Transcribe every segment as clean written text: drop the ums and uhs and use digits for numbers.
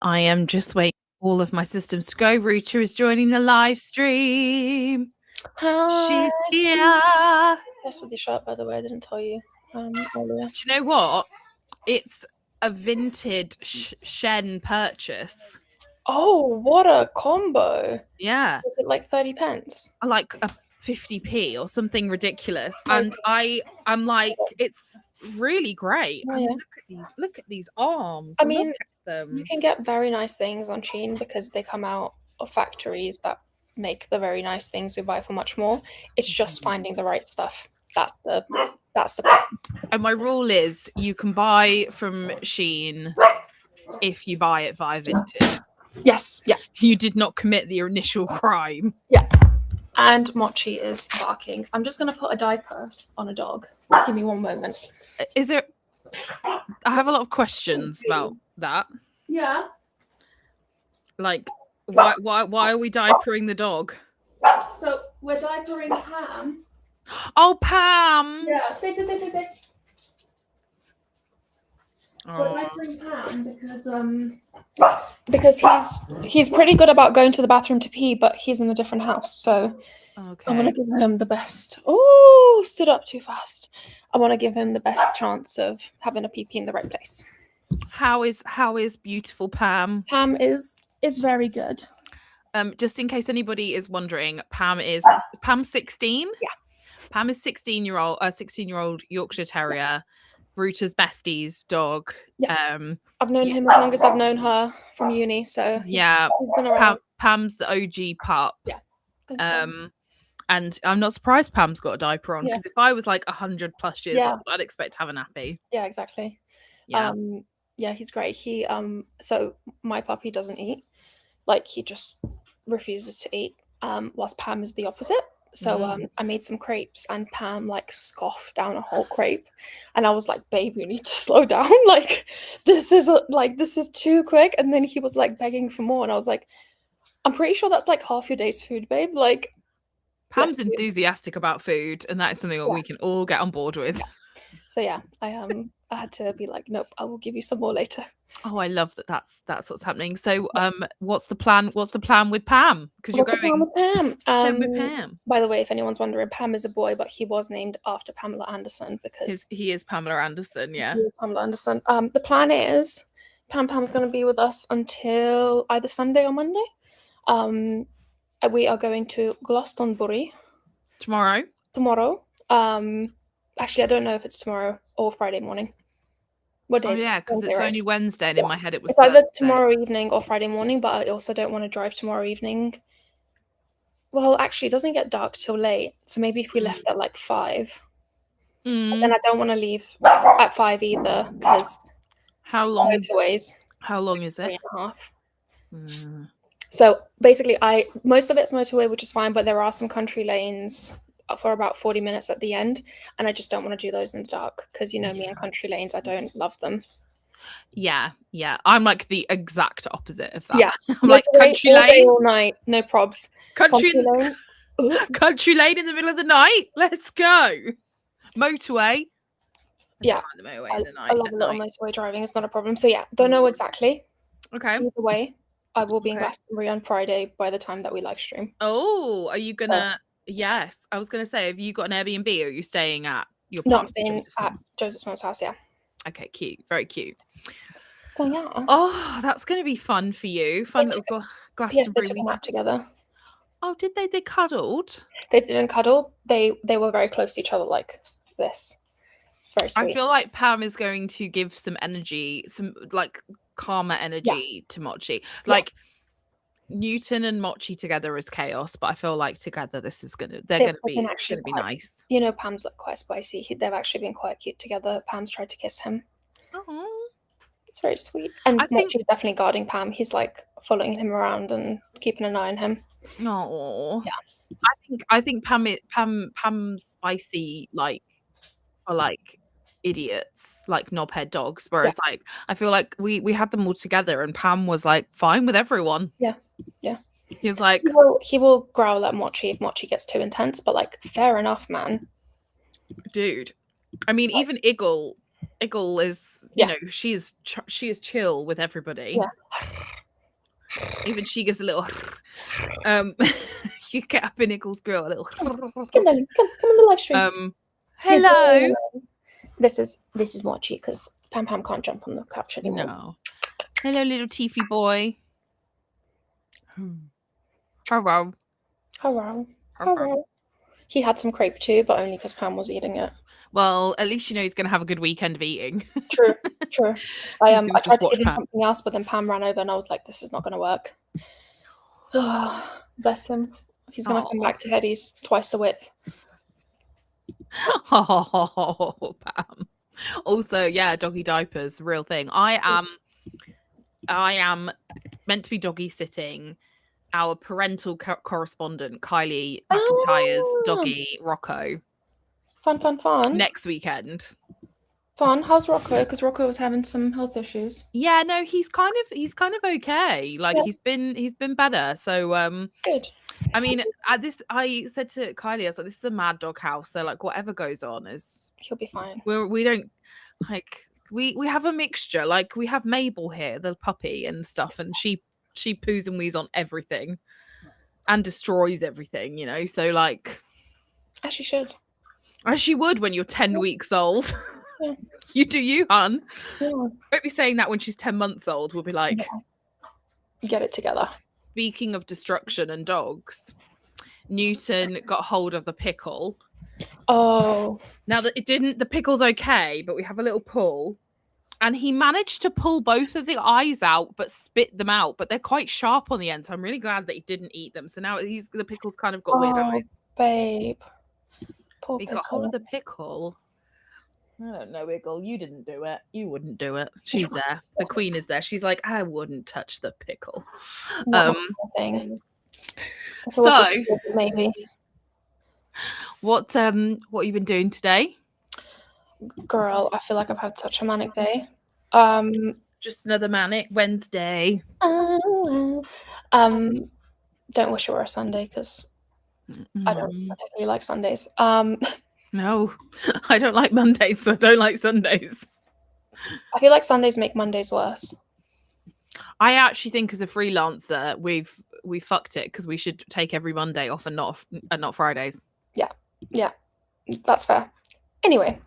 I am just waiting for all of my systems to go. Ruta is joining the live stream. Hi. She's here. That's with your shirt, by the way. I didn't tell you earlier. Do you know what? It's a vintage Shen purchase. Oh, what a combo. Yeah. Is it like 30 pence? Like a 50p or something ridiculous. And I'm like, it's really great. Oh, I mean, yeah. look at these arms. I mean, look at them. you can get very nice things on Shein because they come out of factories that make the very nice things we buy for much more. It's just finding the right stuff. That's the problem. And my rule is you can buy from Shein if you buy it via Vinted. Yes, yeah. You did not commit the initial crime. Yeah. And Mochi is barking. I'm just going to put a diaper on a dog. Give me one moment. Is there... I have a lot of questions about that. Yeah. Like, why are we diapering the dog? So we're diapering Pam. Oh, Pam! Yeah, stay. We're Oh. diapering Pam because he's pretty good about going to the bathroom to pee, but he's in a different house, so Okay. I want to give him the best. Oh, stood up too fast. I want to give him the best chance of having a pee in the right place. How is beautiful Pam? Pam is very good. Just in case anybody is wondering, Pam's 16. Yeah. Pam is 16-year-old Yorkshire Terrier, Ruta's bestie's dog. Yeah. I've known him as long as I've known her from uni, so he's been around. Pam's the OG pup. Yeah. And I'm not surprised Pam's got a diaper on, because if I was like 100 plus years old, I'd expect to have a nappy. Yeah, exactly. Yeah. Yeah, he's great. He so my puppy doesn't eat. Like, he just refuses to eat. Whilst Pam is the opposite. So I made some crepes and Pam like scoffed down a whole crepe, and I was like, babe, you need to slow down. Like, this is too quick. And then he was like begging for more, and I was like, I'm pretty sure that's like half your day's food, babe. Like, Pam's enthusiastic about food, and that is something that we can all get on board with. So yeah, I had to be like, nope, I will give you some more later. Oh, I love that. That's what's happening. So, what's the plan? What's the plan with Pam? Because you're going with Pam. with Pam. By the way, if anyone's wondering, Pam is a boy, but he was named after Pamela Anderson because he is Pamela Anderson. Yeah, he is Pamela Anderson. The plan is Pam's going to be with us until either Sunday or Monday. We are going to Glastonbury tomorrow. Actually, I don't know if it's tomorrow or Friday morning. What day? Oh, yeah, because it's only Wednesday, and in my head it was. It's either tomorrow evening or Friday morning, but I also don't want to drive tomorrow evening. Well, actually, it doesn't get dark till late, so maybe if we left at like 5. And then I don't want to leave at 5 either, because how long? Motorways. How long is it? 3.5. So basically, most of it's motorway, which is fine, but there are some country lanes for about 40 minutes at the end, and I just don't want to do those in the dark, because you know me and country lanes, I don't love them. Yeah, I'm like the exact opposite of that. Yeah, I'm like country lane all night, no probs. Country lane, country lane in the middle of the night. Let's go. Motorway. Yeah, I love a little motorway driving. It's not a problem. So yeah, don't know exactly. Okay. Either way, I will be in Glastonbury on Friday by the time that we live stream. Oh, are you gonna? Yes, I was gonna say, have you got an Airbnb or are you staying at your? No, I'm staying at Joseph's mom's house. Yeah. Okay, cute, very cute. So yeah. Oh, that's gonna be fun for you. Fun little Glastonbury. They took a nap together. Oh, did they? They cuddled. They didn't cuddle. They were very close to each other, like this. It's very sweet. I feel like Pam is going to give some energy, some like calmer energy to Mochi. Like Newton and Mochi together is chaos, but I feel like together they're gonna be nice. You know, Pam's like quite spicy. They've actually been quite cute together. Pam's tried to kiss him. Oh, it's very sweet. And Mochi's definitely guarding Pam. He's like following him around and keeping an eye on him. No, yeah. I think Pam's spicy like for like idiots, like knobhead dogs, whereas like I feel like we had them all together and Pam was like fine with everyone. Yeah he was like he will growl at Mochi if Mochi gets too intense, but like fair enough, man. Dude, I mean, even Iggle Iggle is, Yeah. she is chill with everybody. Yeah. Even she gives a little. You get up in Iggle's grill, a little. Come on the live stream. Hello. This is Mochi because Pam can't jump on the couch anymore. No. Hello, little teefy boy. Hello. Hello. He had some crepe too, but only because Pam was eating it. Well, at least he's going to have a good weekend of eating. True. I tried to give him something else, but then Pam ran over and I was like, this is not going to work. Bless him. He's going to come back to Hetty's twice the width. Oh, Pam. Also, yeah, doggy diapers, real thing. I am meant to be doggy sitting our parental correspondent, Kylie McIntyre's doggy, Rocco. Fun. Next weekend. Fun. How's Rocco? Because Rocco was having some health issues. Yeah, no, he's kind of okay. Like he's been better. So good. I mean, I said to Kylie, I was like, this is a mad dog house. So like whatever goes on he'll be fine. We don't like we have a mixture. Like we have Mabel here, the puppy and stuff, and she poos and wees on everything and destroys everything, so like as she should. As she would when you're 10 weeks old. Yeah. You do you, hun. Yeah. Won't be saying that when she's 10 months old. We'll be like, get it together. Speaking of destruction and dogs, Newton got hold of the pickle. Oh. Now that the pickle's okay, but we have a little pull. And he managed to pull both of the eyes out, but spit them out. But they're quite sharp on the end. So I'm really glad that he didn't eat them. So now the pickle's kind of got weird eyes. Babe. Poor pickle. Got hold of the pickle. I don't know, Iggle. You didn't do it. You wouldn't do it. She's there. The queen is there. She's like, I wouldn't touch the pickle. So maybe. What have you been doing today? Girl, I feel like I've had such a manic day. Just another manic Wednesday. Don't wish it were a Sunday because I don't particularly like Sundays. No, I don't like Mondays, so I don't like Sundays. I feel like Sundays make Mondays worse. I actually think as a freelancer, we fucked it because we should take every Monday off and not Fridays. Yeah, that's fair. Anyway,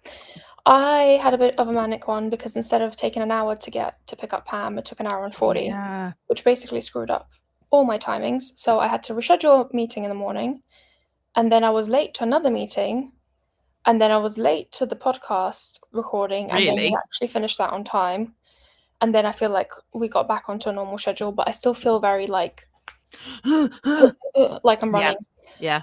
I had a bit of a manic one because instead of taking an hour to pick up Pam, it took an hour and 40, which basically screwed up all my timings. So I had to reschedule a meeting in the morning, and then I was late to another meeting, and then I was late to the podcast recording, and then we actually finished that on time. And then I feel like we got back onto a normal schedule, but I still feel very like I'm running. Yeah.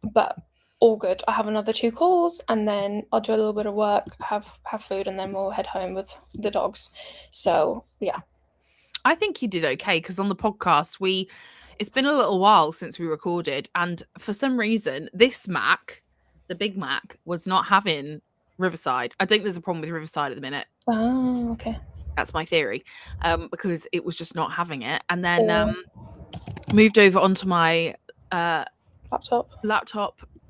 But all good. I have another 2 calls, and then I'll do a little bit of work, have food, and then we'll head home with the dogs. So yeah. I think you did okay because on the podcast it's been a little while since we recorded, and for some reason this Mac, the Big Mac, was not having Riverside. I think there's a problem with Riverside at the minute. Oh, okay. That's my theory, because it was just not having it, and then moved over onto my laptop.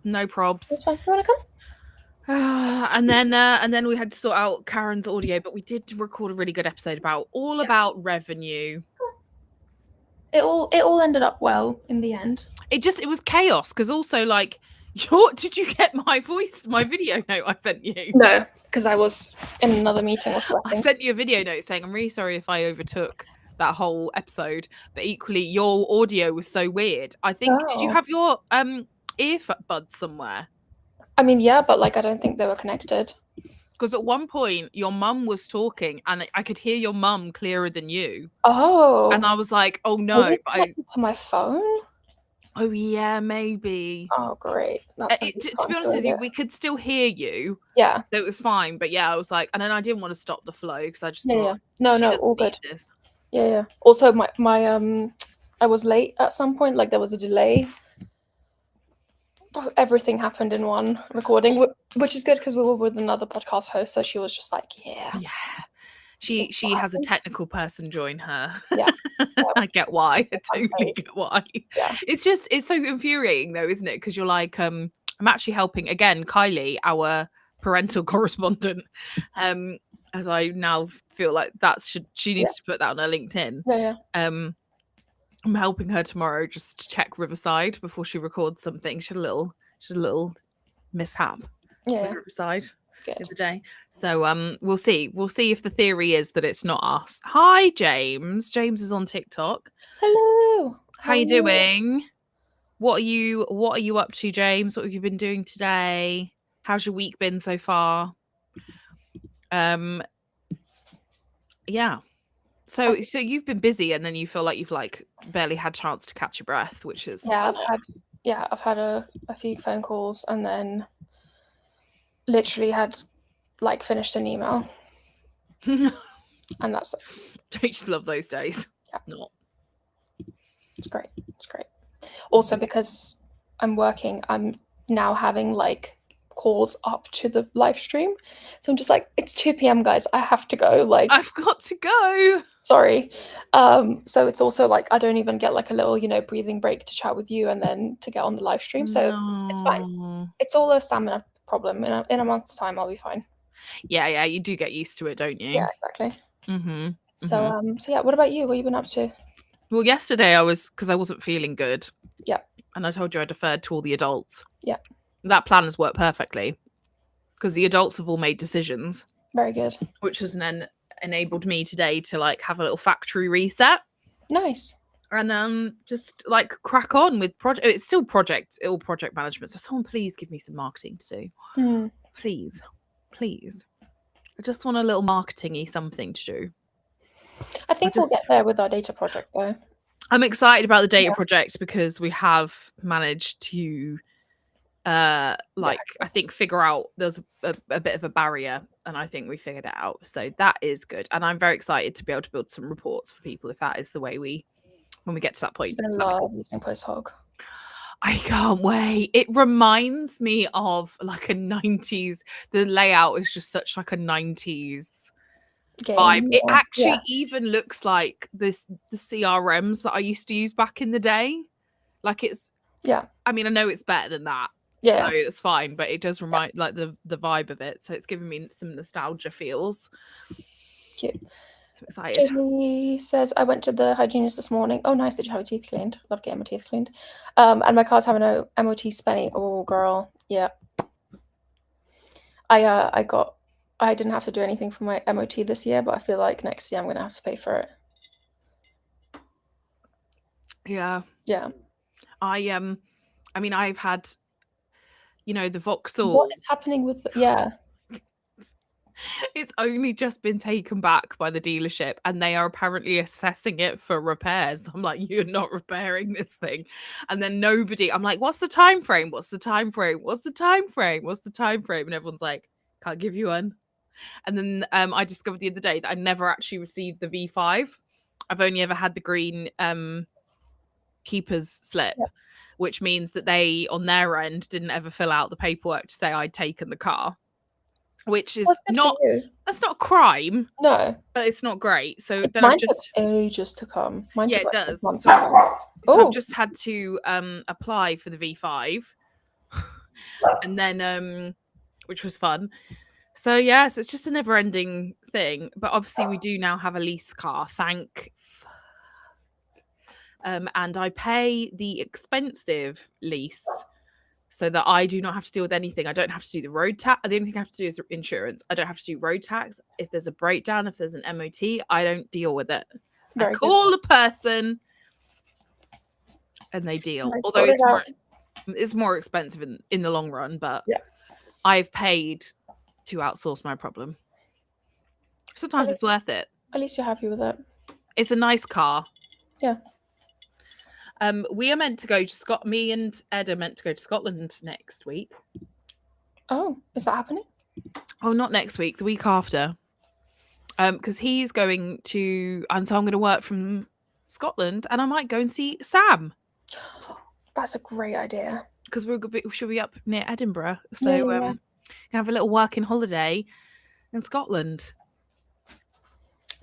No probs. That's fine. You want to come? And then we had to sort out Karen's audio, but we did record a really good episode about revenue. It all ended up well in the end. It was chaos because also like did you get my video note I sent you? No, because I was in another meeting. I sent you a video note saying I'm really sorry if I overtook that whole episode, but equally your audio was so weird. I think did you have your earbuds somewhere? I mean, yeah, but like I don't think they were connected. Because at one point your mum was talking and I could hear your mum clearer than you. Oh. And I was like, oh no. Maybe it's connected to my phone? Oh yeah, maybe. Oh great. To be honest with you, we could still hear you. Yeah. So it was fine. But yeah, I was like, and then I didn't want to stop the flow because I just thought no, all good. Yeah. Also my I was late at some point, like there was a delay. Everything happened in one recording, which is good because we were with another podcast host, so she was just like, yeah. She has a technical person join her. Yeah. So, I get why. I totally get why. Yeah. It's so infuriating though, isn't it? Because you're like, I'm actually helping again, Kylie, our parental correspondent. As I now feel like she needs to put that on her LinkedIn. Yeah. I'm helping her tomorrow just to check Riverside before she records something. She had a little mishap with Riverside the other day. So we'll see. We'll see if the theory is that it's not us. Hi, James. James is on TikTok. Hello. How you doing? What are you up to, James? What have you been doing today? How's your week been so far? Yeah. So you've been busy, and then you feel like you've like barely had chance to catch your breath, which is I've had a few phone calls, and then literally had like finished an email, and that's it. Don't you just love those days? Yeah. Not. It's great. It's great. Also, because I'm working, I'm now having like calls up to the live stream, so I'm just like, it's 2 p.m, guys, I have to go. Like, I've got to go. Sorry. So it's also like I don't even get like a little, breathing break to chat with you and then to get on the live stream. So it's fine. It's all a stamina problem. In a month's time, I'll be fine. Yeah, you do get used to it, don't you? Yeah, exactly. Mm-hmm. So yeah, what about you? What have you been up to? Well, yesterday because I wasn't feeling good. Yeah. And I told you I deferred to all the adults. Yeah. That plan has worked perfectly because the adults have all made decisions. Very good. Which has then enabled me today to like have a little factory reset. Nice. And just like crack on with project. It's still project management. So someone please give me some marketing to do. Please. I just want a little marketing-y something to do. I think we'll get there with our data project though. I'm excited about the data project because we have managed to I think figure out there's a bit of a barrier, and I think we figured it out. So that is good. And I'm very excited to be able to build some reports for people if that is the way when we get to that point. I love using PostHog. I can't wait. It reminds me of like a 90s. The layout is just such like a 90s vibe. It actually even looks like the CRMs that I used to use back in the day. Like it's I mean, I know it's better than that. So it's fine, but it does remind like the vibe of it. So it's giving me some nostalgia feels. Cute. So excited. Jamie says, I went to the hygienist this morning. Oh, nice. Did you have your teeth cleaned? Love getting my teeth cleaned. And my car's having a MOT spenny. Oh, girl. Yeah. I didn't have to do anything for my MOT this year, but I feel like next year I'm going to have to pay for it. Yeah. Yeah. I mean, I've had, the Vauxhall. What is happening with It's only just been taken back by the dealership, and they are apparently assessing it for repairs. I'm like, you're not repairing this thing. And then I'm like, what's the time frame? What's the time frame? What's the time frame? What's the time frame? And everyone's like, can't give you one. And then I discovered the other day that I never actually received the V5. I've only ever had the green keeper's slip, which means that they, on their end, didn't ever fill out the paperwork to say I'd taken the car. Which is that's not a crime. No. But it's not great. So then Mine took ages to come. Mine took it does. So I've just had to apply for the V5. And then which was fun. So yes, it's just a never ending thing. But obviously we do now have a lease car. And I pay the expensive lease so that I do not have to deal with anything. I don't have to do the road tax. The only thing I have to do is insurance. I don't have to do road tax. If there's a breakdown, if there's an MOT, I don't deal with it. I call the person and they deal. Although it's more expensive in the long run, but I've paid to outsource my problem. Sometimes it's worth it. At least you're happy with it. It's a nice car. Yeah. We are meant to go to me and Ed are meant to go to Scotland next week. Oh, is that happening? Oh, not next week, the week after. Because he's going to, and so I'm going to work from Scotland, and I might go and see Sam. That's a great idea. Because she'll be up near Edinburgh, so can have a little working holiday in Scotland.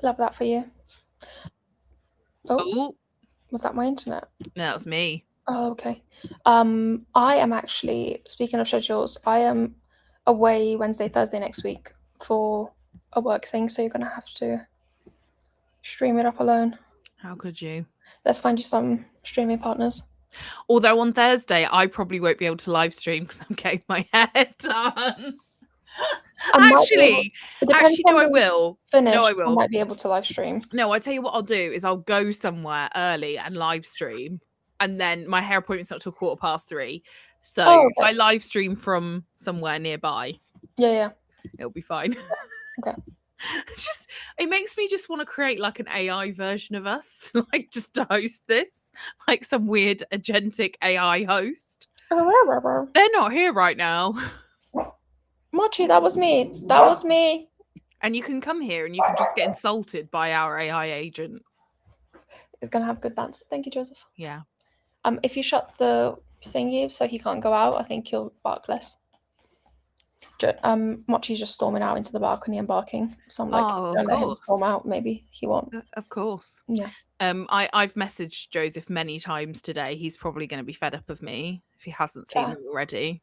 Love that for you. Oh. Was that my internet? No, that was me. Oh, okay. I am actually, speaking of schedules, I am away Wednesday, Thursday next week for a work thing, so you're gonna have to stream it up alone. How could you? Let's find you some streaming partners. Although on Thursday, I probably won't be able to live stream because I'm getting my hair done. Actually, no, I will. Finish, no, I will. I might be able to live stream. No, I tell you what I'll do is I'll go somewhere early and live stream, and then my hair appointment's not till 3:15. So if I live stream from somewhere nearby, yeah, it'll be fine. Okay. Just it makes me just want to create like an AI version of us, like just to host this, like some weird agentic AI host. They're not here right now. Mochi, that was me. That was me. And you can come here and you can just get insulted by our AI agent. It's gonna have good banter. Thank you, Joseph. Yeah. If you shut the thingy so he can't go out, I think he'll bark less. Mochi's just storming out into the balcony and barking. So I'm like, don't let him storm out. Maybe he won't. Of course. Yeah. I've messaged Joseph many times today. He's probably going to be fed up of me if he hasn't seen them already.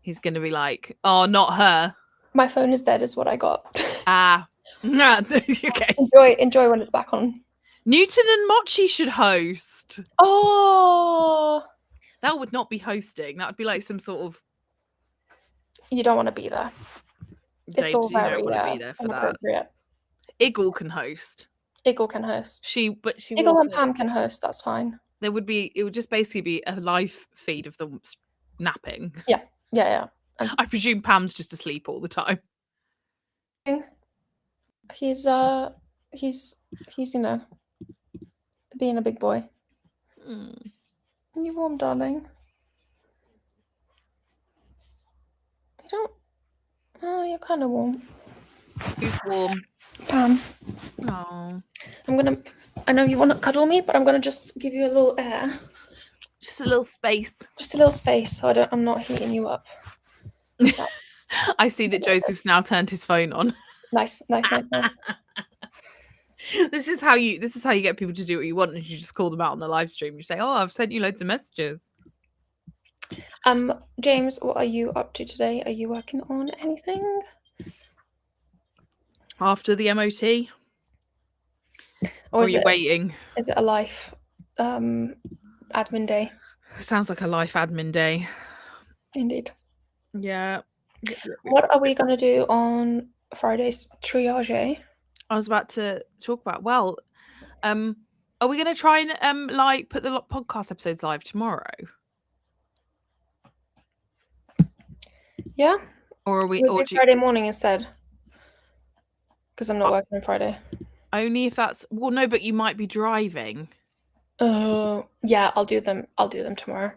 He's going to be like, "Oh, not her. My phone is dead," is what I got. Okay. Enjoy when it's back on. Newton and Mochi should host. Oh, that would not be hosting. That would be like some sort of. You don't want to be there. It's all very inappropriate. Iggle can host. Iggle can host. Iggle and Pam can host. That's fine. It would just basically be a live feed of them napping. Yeah. I presume Pam's just asleep all the time. He's being a big boy. You warm, darling? You don't. Oh, you're kind of warm. Who's warm? Pam. Oh. I know you want to cuddle me, but I'm gonna just give you a little air. Just a little space. Just a little space, so I'm not heating you up. I see that Joseph's now turned his phone on. Nice. This is how you get people to do what you want, and you just call them out on the live stream. You say, "Oh, I've sent you loads of messages." James, what are you up to today? Are you working on anything? After the MOT? Or are you waiting? Is it a life admin day? Sounds like a life admin day. Indeed. Yeah. What are we going to do on Friday's triage? I was about to talk about, are we going to try and put the podcast episodes live tomorrow? Yeah. Or are we Friday morning instead? Because I'm not working on Friday. Only if that's no, but you might be driving. Yeah, I'll do them tomorrow.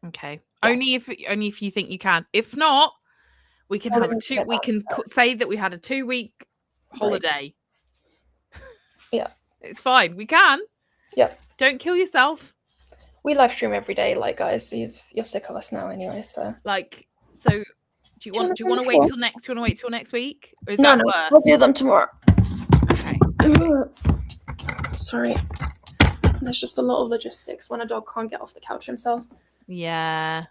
Okay. Yeah. Only if you think you can. If not, we can have we can say that we had a 2-week holiday. Yeah. It's fine. We can. Yeah. Don't kill yourself. We live stream every day, guys. You're sick of us now anyway, so. Do you want to wait till next? Do you want to wait till next week? Or is that worse? We'll do them tomorrow. Okay. Sorry. There's just a lot of logistics when a dog can't get off the couch himself. Yeah.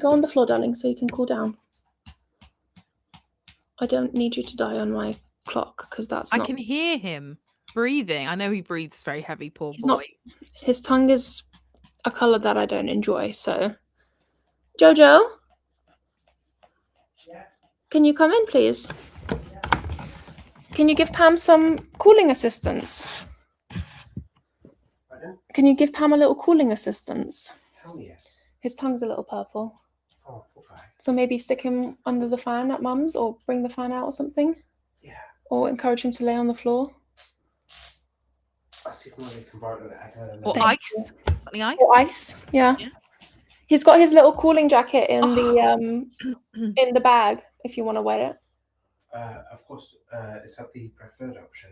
Go on the floor, darling, so you can cool down. I don't need you to die on my clock because I can hear him breathing. I know he breathes very heavy, poor boy. His tongue is a colour that I don't enjoy, so. Jojo? Yeah. Can you come in, please? Yeah. Can you give Pam some cooling assistance? Pardon? Can you give Pam a little cooling assistance? Hell yes. His tongue's a little purple. Oh, okay. So maybe stick him under the fan at Mum's or bring the fan out or something? Yeah. Or encourage him to lay on the floor? I'll see if Mummy can borrow that. Or ice. Something ice? Or ice, yeah. He's got his little cooling jacket in the bag if you want to wear it. Of course, is that the preferred option?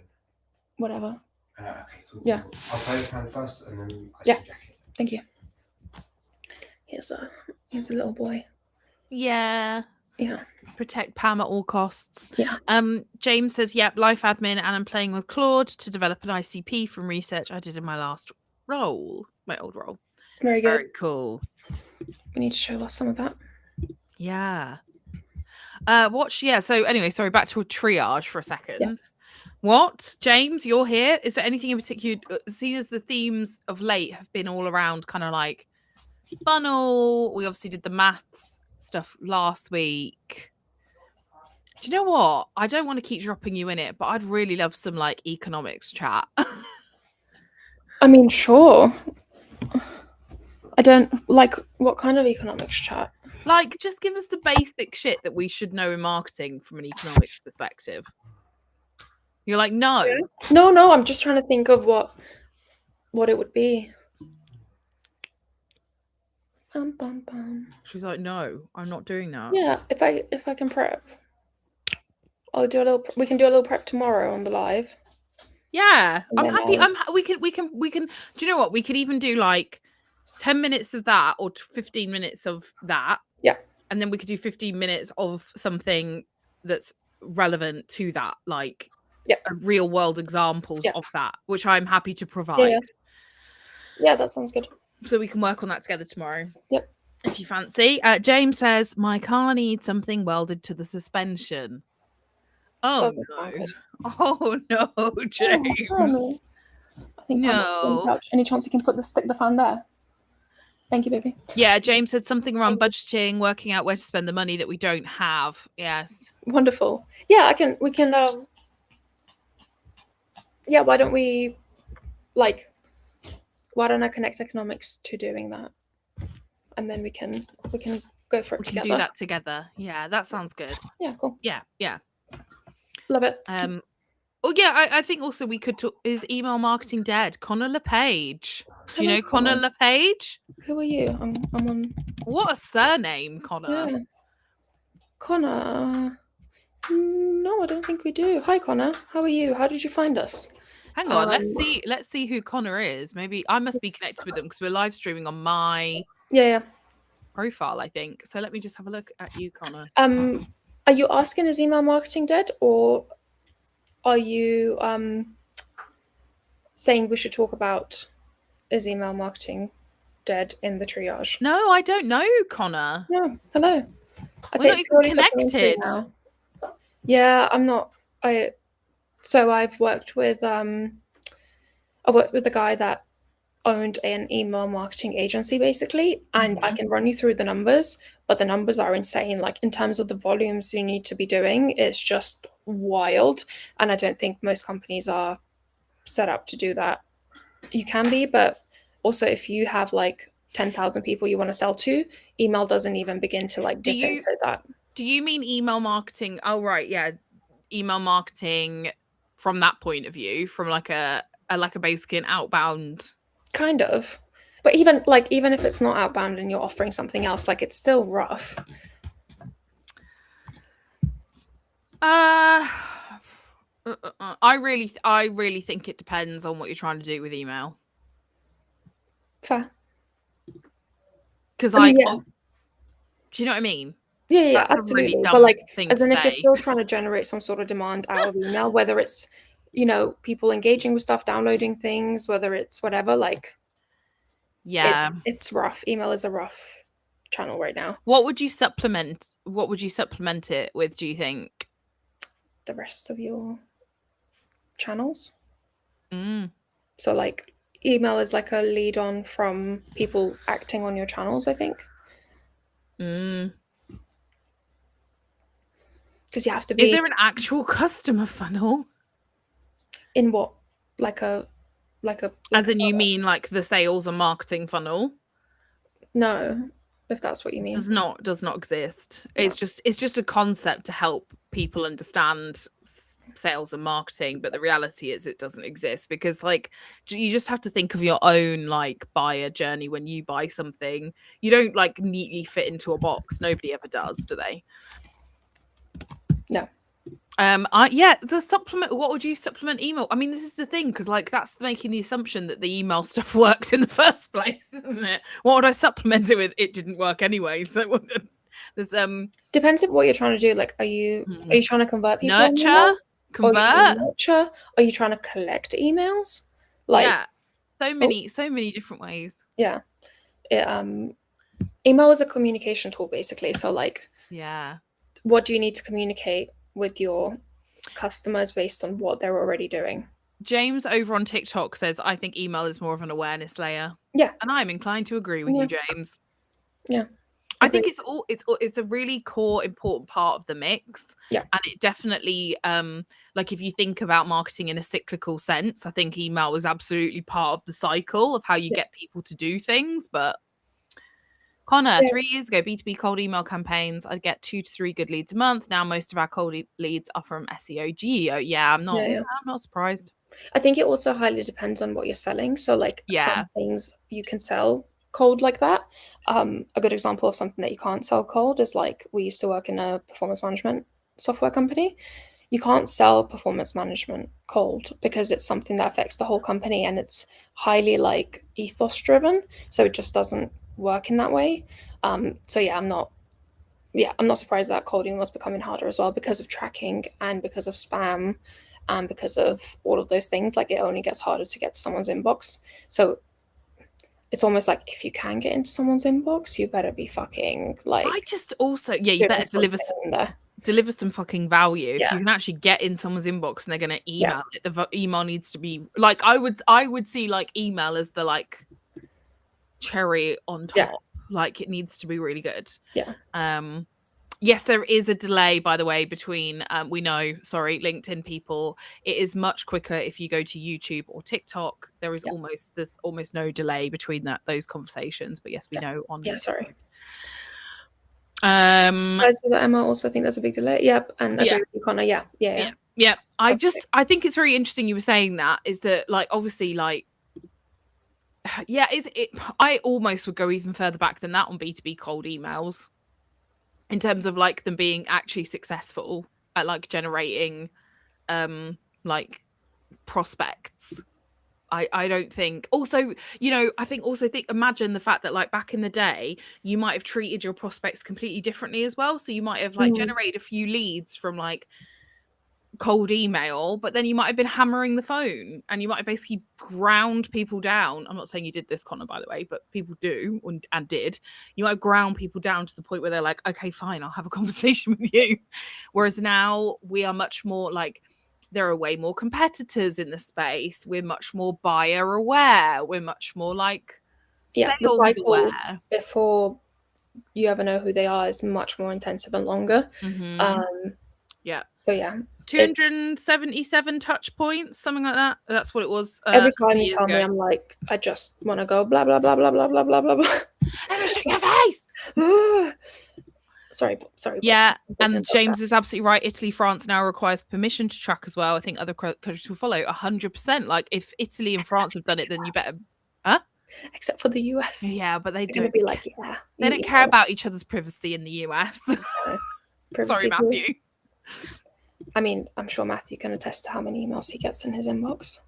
Whatever. Okay, cool. Yeah. I'll play the fan first and then ice the jacket. Thank you. Here's a little boy. Yeah. Yeah. Protect Pam at all costs. Yeah. James says, yep, life admin, and I'm playing with Claude to develop an ICP from research I did in my old role. Very good. Very cool. We need to show us some of that. Yeah. So anyway, sorry, back to a triage for a second. Yes. What, James, you're here? Is there anything in particular, seeing as the themes of late have been all around kind of like funnel? We obviously did the maths stuff last week. Do you know what? I don't want to keep dropping you in it, but I'd really love some like economics chat. I mean, sure. I don't like what kind of economics chat. Like, just give us the basic shit that we should know in marketing from an economics perspective. You're like, no. Yeah. No, I'm just trying to think of what it would be. She's like, no, I'm not doing that. Yeah, if I can prep, I'll do a little. We can do a little prep tomorrow on the live. Yeah, And I'm then happy. I'll- We can. Do you know what? We could even do like 10 minutes of that or 15 minutes of that. Yeah. And then we could do 15 minutes of something that's relevant to that, like real world examples of that, which I'm happy to provide. Yeah, that sounds good. So we can work on that together tomorrow. Yep. If you fancy. James says, my car needs something welded to the suspension. Oh, Doesn't sound no. good. Oh, no, James. Oh, I think No. Any chance you can stick the fan there? Thank you, baby. Yeah, James said something around budgeting, working out where to spend the money that we don't have. Yes. Wonderful. Yeah, we can yeah, why don't I connect economics to doing that? And then we can go for it together. Do that together. Yeah, that sounds good. Yeah, cool. Yeah. Love it. Oh yeah, I think also we could talk. Is email marketing dead? Connor LePage. Do you know Connor LePage? Who are you? I'm on. What a surname, Connor. Yeah. Connor. No, I don't think we do. Hi, Connor. How are you? How did you find us? Hang on, let's see who Connor is. Maybe I must be connected with them because we're live streaming on my profile, I think. So let me just have a look at you, Connor. Are you asking is email marketing dead, or are you saying we should talk about is email marketing dead in the triage? No, I don't know, Connor. No, hello. We're not even connected. Yeah, I'm not. So I've worked with the guy that owned an email marketing agency basically, and I can run you through the numbers, but the numbers are insane. Like in terms of the volumes you need to be doing, it's just wild. And I don't think most companies are set up to do that. You can be, but also if you have like 10,000 people you want to sell to, email doesn't even begin to like dip into that. Do you mean email marketing? Oh, right. Yeah. Email marketing from that point of view, from like a basically an outbound. Kind of. But even if it's not outbound and you're offering something else, like it's still rough. I really think it depends on what you're trying to do with email. Fair. Because do you know what I mean? Yeah, absolutely. Really but like, as in if you're still trying to generate some sort of demand out of email, whether it's people engaging with stuff, downloading things, whether it's whatever, like, it's rough. Email is a rough channel right now. What would you supplement it with, do you think? The rest of your channels. So like email is like a lead on from people acting on your channels, I think. Because you have to be. Is there an actual customer funnel? In what? As in you mean like the sales and marketing funnel? No, if that's what you mean. Does not exist. No. It's just a concept to help people understand sales and marketing, but the reality is it doesn't exist, because like you just have to think of your own like buyer journey. When you buy something, you don't like neatly fit into a box. Nobody ever does, do they? No. The supplement. What would you supplement email? I mean, this is the thing, because like that's making the assumption that the email stuff works in the first place, isn't it? What would I supplement it with? It didn't work anyway. So there's depends on what you're trying to do. Like, are you trying to convert people? Convert? Are you trying to collect emails? Like, yeah, so many different ways. Yeah, email is a communication tool basically. So like, what do you need to communicate with your customers based on what they're already doing? James over on TikTok says, I think email is more of an awareness layer. Yeah. And I'm inclined to agree with you, James. Yeah. I think it's a really core important part of the mix. Yeah. And it definitely like if you think about marketing in a cyclical sense, I think email is absolutely part of the cycle of how you get people to do things. But Connor, 3 years ago, B2B cold email campaigns, I'd get 2 to 3 good leads a month. Now most of our cold leads are from SEO, GEO. Yeah, I'm not surprised. I think it also highly depends on what you're selling. So like some things you can sell cold like that. A good example of something that you can't sell cold is like we used to work in a performance management software company. You can't sell performance management cold because it's something that affects the whole company and it's highly like ethos driven. So it just doesn't work in that way. So yeah, I'm not surprised that cold email was becoming harder as well because of tracking and because of spam and because of all of those things. Like it only gets harder to get to someone's inbox. So it's almost like if you can get into someone's inbox, you better be fucking like. I just also you better deliver some fucking value. If you can actually get in someone's inbox and they're going to email it, the email needs to be like I would see like email as the like cherry on top. Like it needs to be really good. Yes, there is a delay, by the way, between LinkedIn people. It is much quicker if you go to YouTube or TikTok. There's almost no delay between those conversations. But yes, we know on sorry. I see that, Emma. Also think there's a big delay. Yep, and I agree with you, Connor. Yeah. I think it's very interesting you were saying that. Is that like obviously like. Yeah, I almost would go even further back than that on B2B cold emails in terms of like them being actually successful at like generating like prospects. I don't think also, imagine the fact that like back in the day, you might have treated your prospects completely differently as well. So you might have like generated a few leads from like cold email, but then you might have been hammering the phone and you might have basically ground people down. I'm not saying you did this, Connor, by the way, but people do and did. You might have ground people down to the point where they're like, okay, fine, I'll have a conversation with you. Whereas now we are much more like, there are way more competitors in the space. We're much more buyer aware. We're much more like sales aware. Before you ever know who they are is much more intensive and longer. So yeah. 277 touch points, something like that. That's what it was. Every time you tell me, I'm like, I just want to go blah blah blah blah blah blah blah blah blah. Shut your face. Sorry. Yeah, and James is absolutely right. Italy, France now requires permission to track as well. I think other countries will follow 100%. Like if Italy and France have done it, then you better. Huh? Except for the US. Yeah, but they don't be like, they don't care about each other's privacy in the US. Sorry, Matthew. I mean, I'm sure Matthew can attest to how many emails he gets in his inbox.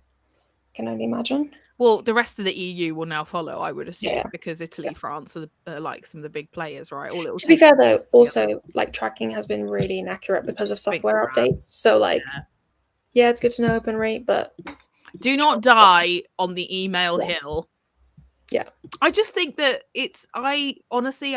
Can only imagine. Well, the rest of the EU will now follow, I would assume, because Italy, France are like some of the big players, right? To be fair, though, also like tracking has been really inaccurate because of software updates. So, like, it's good to know open rate, but do not die on the email hill. Yeah. I just think that I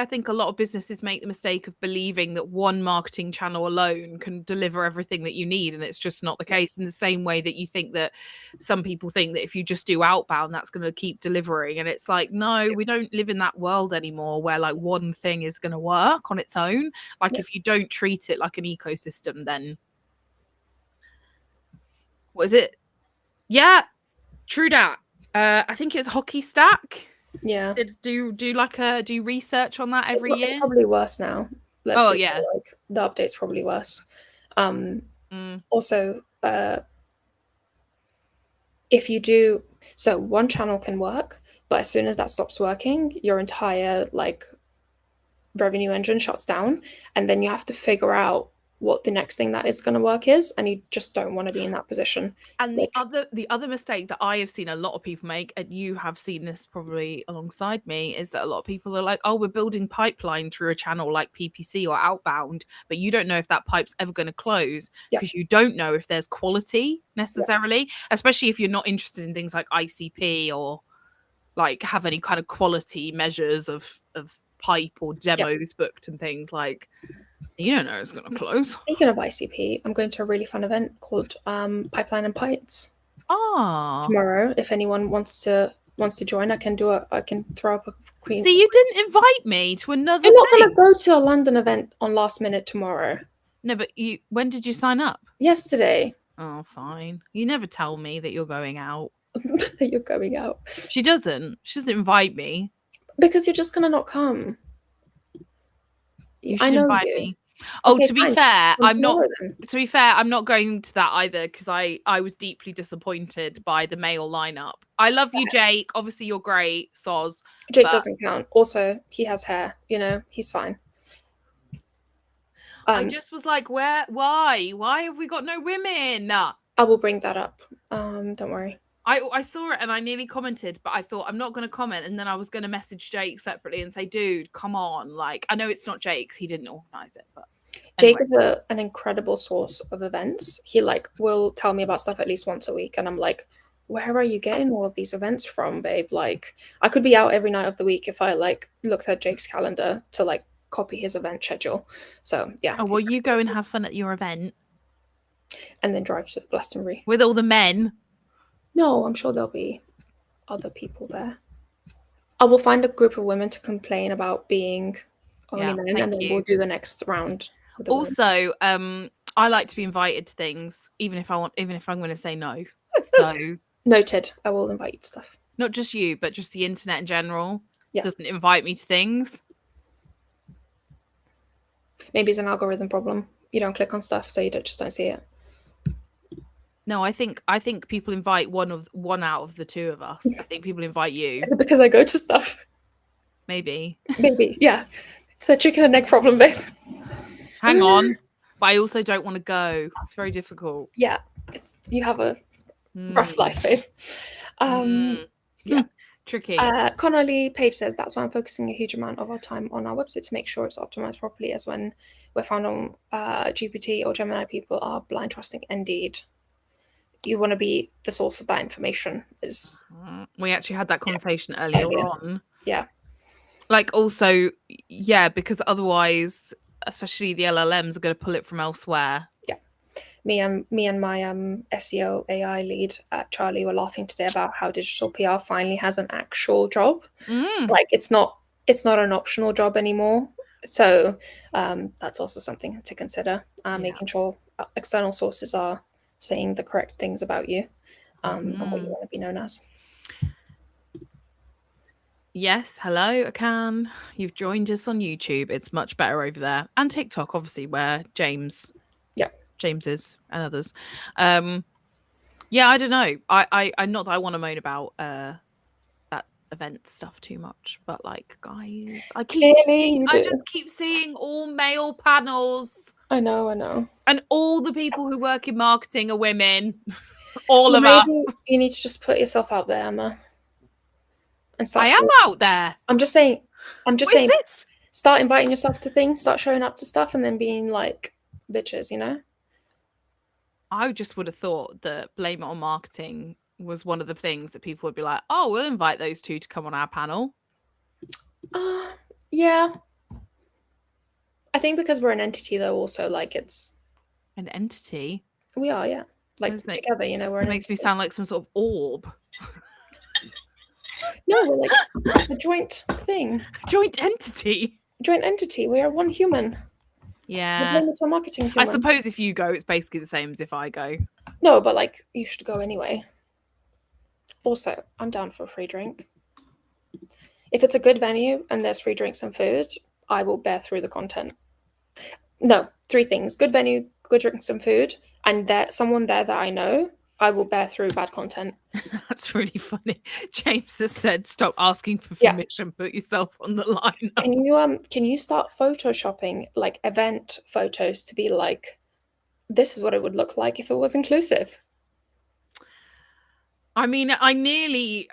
think a lot of businesses make the mistake of believing that one marketing channel alone can deliver everything that you need. And it's just not the case, in the same way that you think that some people think that if you just do outbound, that's going to keep delivering. And it's like, no, we don't live in that world anymore where like one thing is going to work on its own. Like if you don't treat it like an ecosystem, then what is it? Yeah, true that. I think it's Hockey Stack. Yeah. Do research on that every year? It's probably worse now. Like, the update's probably worse. Also, if you do, so one channel can work, but as soon as that stops working, your entire like revenue engine shuts down, and then you have to figure out what the next thing that is going to work is, and you just don't want to be in that position. And the other mistake that I have seen a lot of people make, and you have seen this probably alongside me, is that a lot of people are like, oh, we're building pipeline through a channel like PPC or outbound, but you don't know if that pipe's ever going to close because you don't know if there's quality necessarily, especially if you're not interested in things like ICP or like have any kind of quality measures of pipe or demos booked and things like. You don't know it's gonna close. Speaking of ICP, I'm going to a really fun event called Pipeline and Pints Ah, tomorrow. If anyone wants to join, I can throw up a queen. see, you didn't invite me to another I'm not thing. going to go to a London event on last minute tomorrow. No, but when did you sign up? Yesterday. Oh, fine. You never tell me that you're going out. That you're going out. She doesn't invite me. Because you're just going to not come. You I should know invite you. me. Oh, Okay, to be fine. fair, Come I'm not. tomorrow then. To be fair, I'm not going to that either because I was deeply disappointed by the male lineup. I love you, Jake. Obviously, you're great, Soz. Jake but- doesn't count. Also, he has hair. You know, he's fine. I just was like, why? Why have we got no women? I will bring that up. Don't worry. I saw it and I nearly commented, but I thought I'm not going to comment, and then I was going to message Jake separately and say, dude, come on. Like, I know it's not Jake's, he didn't organize it, but Jake anyway. is an incredible source of events. He like will tell me about stuff at least once a week, and I'm like, where are you getting all of these events from, babe? Like, I could be out every night of the week if I like looked at Jake's calendar to like copy his event schedule. So yeah. Oh, well, you go and have fun at your event And then drive to Glastonbury. with all the men. No, I'm sure there'll be other people there. I will find a group of women to complain about being only Yeah, men, and thank then you. we'll do the next round. with the women. Also, I like to be invited to things, even if I'm going to say no. So Noted. I will invite you to stuff. not just you, but just the internet in general Yeah. doesn't invite me to things. Maybe it's an algorithm problem. You don't click on stuff, so you just don't see it. No, I think people invite one out of the two of us. I think people invite you. Is it because I go to stuff? Maybe. Maybe. Yeah. It's a chicken and egg problem, babe. Hang on. But I also don't want to go. It's very difficult. Yeah. You have a rough life, babe. Yeah. Tricky. Connor Lee Page says that's why I'm focusing a huge amount of our time on our website to make sure it's optimized properly, as when we're found on GPT or Gemini, people are blind trusting Indeed. You want to be the source of that information. We actually had that conversation earlier on. Yeah. Like, also, yeah, because otherwise, especially the LLMs are going to pull it from elsewhere. Yeah. Me and my SEO AI lead at Charlie were laughing today about how digital PR finally has an actual job. Like, it's not an optional job anymore. So that's also something to consider. Making sure external sources are saying the correct things about you and what you want to be known as. Yes, hello, Akan. You've joined us on YouTube. It's much better over there. And TikTok, obviously, where James is and others. Yeah, I don't know. I not that I want to moan about that event stuff too much, but like, guys, I just keep seeing all male panels. I know. And all the people who work in marketing are women. All of us. You need to just put yourself out there, Emma. And I am out there. I'm just saying. This? Start inviting yourself to things, start showing up to stuff, and then being like bitches, you know? I just would have thought that blame it on marketing was one of the things that people would be like, oh, we'll invite those two to come on our panel. Yeah. I think because we're an entity, though, also, like, it's... An entity? We are, yeah. Like, together, you know, we're an It makes me sound like some sort of orb. No, we're like a joint thing. Joint entity? Joint entity. We are one human. Yeah. We're marketing human. I suppose if you go, it's basically the same as if I go. No, but, like, you should go anyway. Also, I'm down for a free drink. If it's a good venue and there's free drinks and food, I will bear through the content. No, 3 things. Good venue, good drinks and food, and someone there that I know, I will bear through bad content. That's really funny. James has said, stop asking for permission, put yourself on the line. Can you start photoshopping like event photos to be like, this is what it would look like if it was inclusive? I mean, I've nearly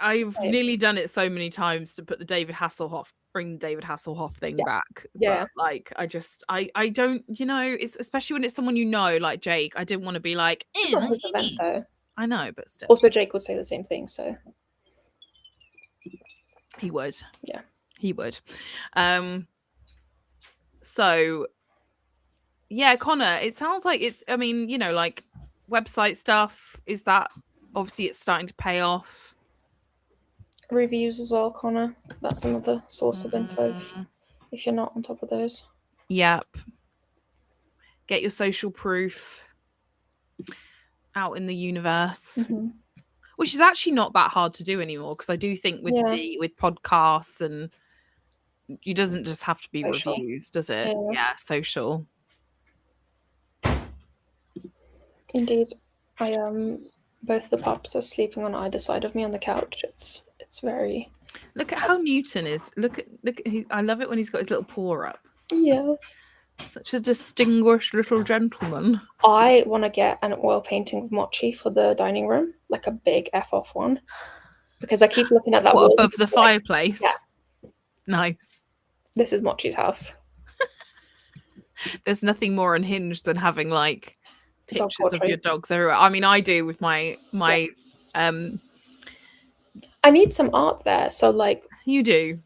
done it so many times to put bring the David Hasselhoff thing back. Yeah. But, like, I don't, you know, it's especially when it's someone you know, like Jake. I didn't want to be like, it's not his event though. I know, but still. Also, Jake would say the same thing, so he would. Yeah, he would. So Yeah, Connor, it sounds like it's, I mean, you know, like website stuff, is that obviously it's starting to pay off? Reviews as well, Connor. That's another source of info Mm, if you're not on top of those. yep. Get your social proof out in the universe, Mhm. which is actually not that hard to do anymore, because I do think with Yeah. with podcasts and it doesn't just have to be Social. reviews, does it? Yeah. Yeah, social. Indeed. I both the pups are sleeping on either side of me on the couch. It's very Look at how Newton is. Look at I love it when he's got his little paw up. yeah. Such a distinguished little gentleman. I want to get an oil painting of Mochi for the dining room, like a big F off one, because I keep looking at that What, wall. above the fireplace? Yeah. Nice. This is Mochi's house. There's nothing more unhinged than having like Dog pictures of your portraits. dogs everywhere. I mean, I do with my I need some art there. So like, you do.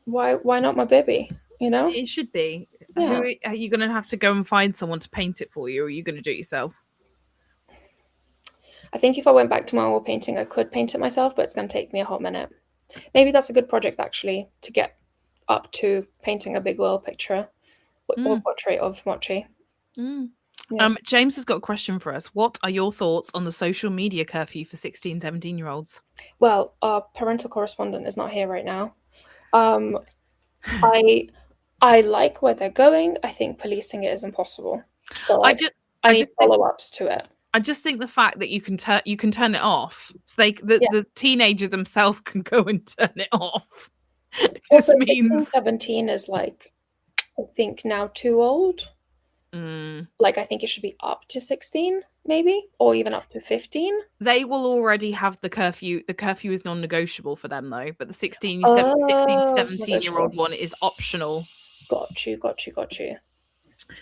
why not my baby? You know? It should be. Yeah. Who are you going to have to go and find someone to paint it for you, or are you going to do it yourself? I think if I went back to my oil painting, I could paint it myself, but it's going to take me a hot minute. Maybe that's a good project actually to get up to painting a big oil picture or portrait of Mochi. Yeah. James has got a question for us. What are your thoughts on the social media curfew for 16, 17-year-olds? Well, our parental correspondent is not here right now. I like where they're going. I think policing it is impossible. So I need follow-ups to it. I just think the fact that you can turn it off, so the teenager themselves can go and turn it off. Also, 16, 17 is like, I think now too old. Like I think it should be up to 16, maybe, or even up to 15. They will already have the curfew. The curfew is non-negotiable for them though, but the 16 to 17-year-old one is optional. Got you.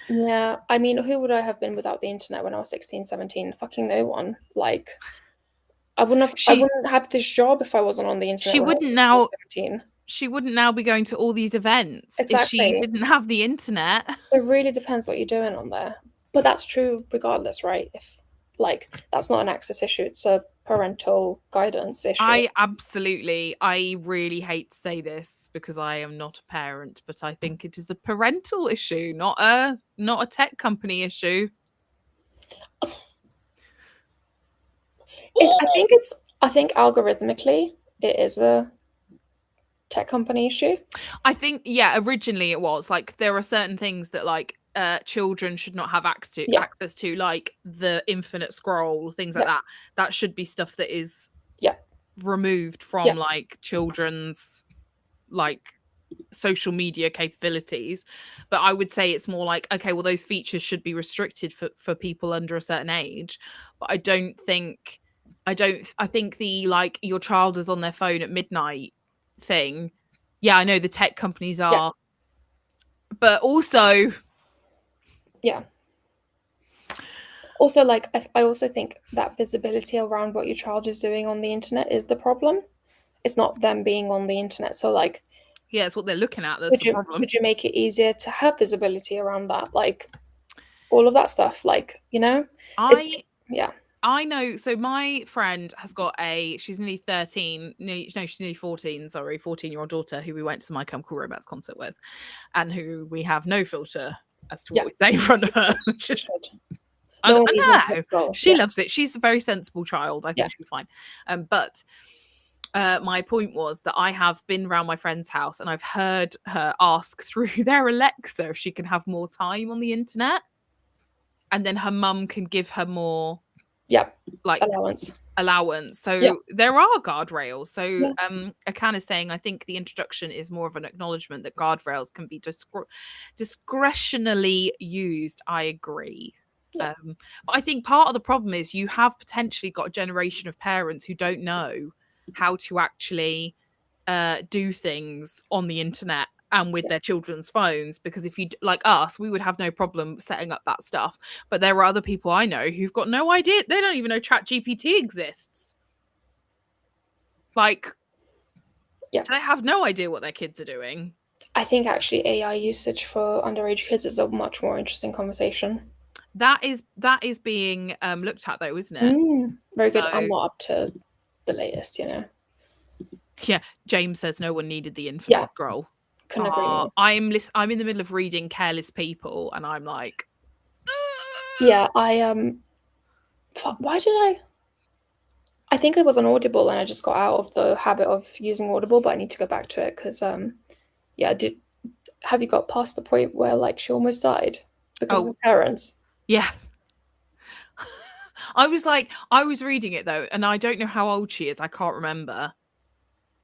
Yeah, I mean, who would I have been without the internet when I was 16, 17? Fucking no one. Like, I wouldn't have this job if I wasn't on the internet. She when wouldn't I was now. 17. She wouldn't now be going to all these events Exactly. if she didn't have the internet. So it really depends what you're doing on there. But that's true regardless, right? If like that's not an access issue, it's a parental guidance issue. I really hate to say this because I am not a parent, but I think it is a parental issue, not a tech company issue. I think algorithmically it is a tech company issue. I think originally it was like there are certain things that like children should not have access to, like the infinite scroll, things like that should be stuff that is removed from like children's like social media capabilities. But I would say it's more like, okay, well those features should be restricted for people under a certain age. But I think the like your child is on their phone at midnight thing, I know the tech companies are, but also also like I also think that visibility around what your child is doing on the internet is the problem. It's not them being on the internet. So like it's what they're looking at that's the problem. Could you make it easier to have visibility around that, like all of that stuff, like, you know? I know. So my friend has got she's nearly 13. She's nearly 14. Sorry, 14-year-old daughter who we went to the My Chemical Romance concert with, and who we have no filter as to what we say in front of her. I know. She loves it. She's a very sensible child. I think she was fine. But my point was that I have been around my friend's house and I've heard her ask through their Alexa if she can have more time on the internet, and then her mum can give her more like allowance. So there are guardrails. So Akan is saying, I think the introduction is more of an acknowledgement that guardrails can be discretionally used. I agree. But I think part of the problem is you have potentially got a generation of parents who don't know how to actually do things on the internet and with their children's phones, because if you like us, we would have no problem setting up that stuff. But there are other people I know who've got no idea. They don't even know ChatGPT exists. Like, they have no idea what their kids are doing. I think actually AI usage for underage kids is a much more interesting conversation. That is being looked at though, isn't it? Very good. I'm So not up to the latest, yeah, James says no one needed the Yeah, infinite scroll. couldn't agree more. I'm in the middle of reading Careless People, and I'm like, Yeah, why did I think it was on Audible and I just got out of the habit of using Audible, but I need to go back to it because yeah, have you got past the point where like she almost died because of her parents? yeah. I was reading it though, and I don't know how old she is. I can't remember.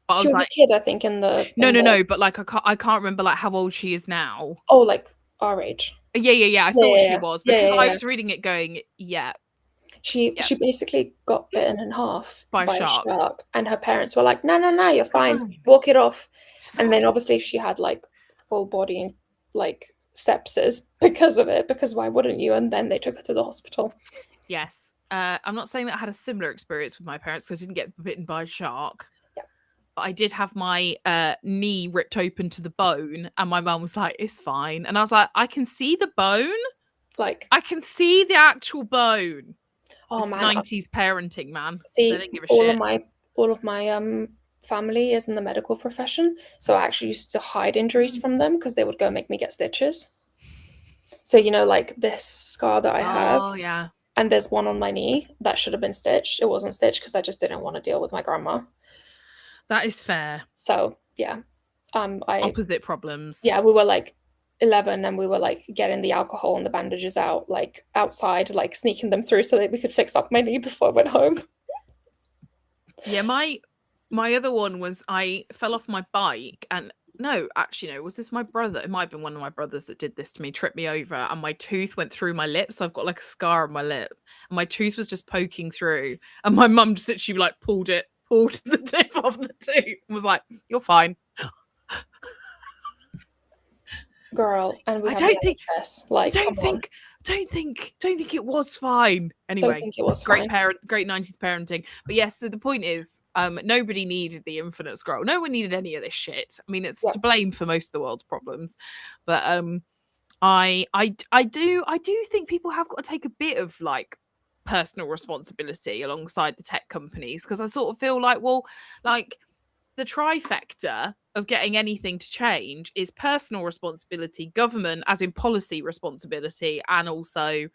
But I She was was a like, kid, I think, in the no, but like I can't remember like how old she is now. Oh, like our age. Yeah. I Yeah, thought yeah, she yeah. was Yeah, because yeah, I yeah. was reading it going, yeah, She basically got bitten in half By a by a shark. shark, and her parents were like, "No, you're She's fine. fine. Walk it off." She's And all then obviously she had like full body like sepsis because of it. Because why wouldn't you? And then they took her to the hospital. yes. I'm not saying that I had a similar experience with my parents because I didn't get bitten by a shark. Yeah. But I did have my knee ripped open to the bone, and my mum was like, "It's fine," and I was like, "I can see the bone. Like, I can see the actual bone." oh It's man, 90s parenting, man. They see, didn't give a all shit. of my family is in the medical profession, so I actually used to hide injuries from them because they would go make me get stitches. So like this scar that I have, Oh yeah, and there's one on my knee that should have been stitched. It wasn't stitched because I just didn't want to deal with my grandma. that is fair. So yeah, Opposite problems. yeah, we were like 11 and we were like getting the alcohol and the bandages out like outside, like sneaking them through so that we could fix up my knee before I went home. Yeah, my other one was I fell off my bike and no, actually no, was this my brother? It might have been one of my brothers that did this to me, tripped me over, and my tooth went through my lip. So I've got like a scar on my lip. And my tooth was just poking through. And my mum just literally like pulled the tip off the tooth and was like, "You're fine." Girl, and we I have don't the think NHS. Like, don't come on. think it was fine. Don't Anyway, think it was great fine. great 90s parenting. But yes, so the point is, nobody needed the infinite scroll. No one needed any of this shit. I mean, it's Yeah. to blame for most of the world's problems. But I do think people have got to take a bit of like personal responsibility alongside the tech companies because I sort of feel like, well, like the trifecta of getting anything to change is personal responsibility, government, as in policy responsibility, and also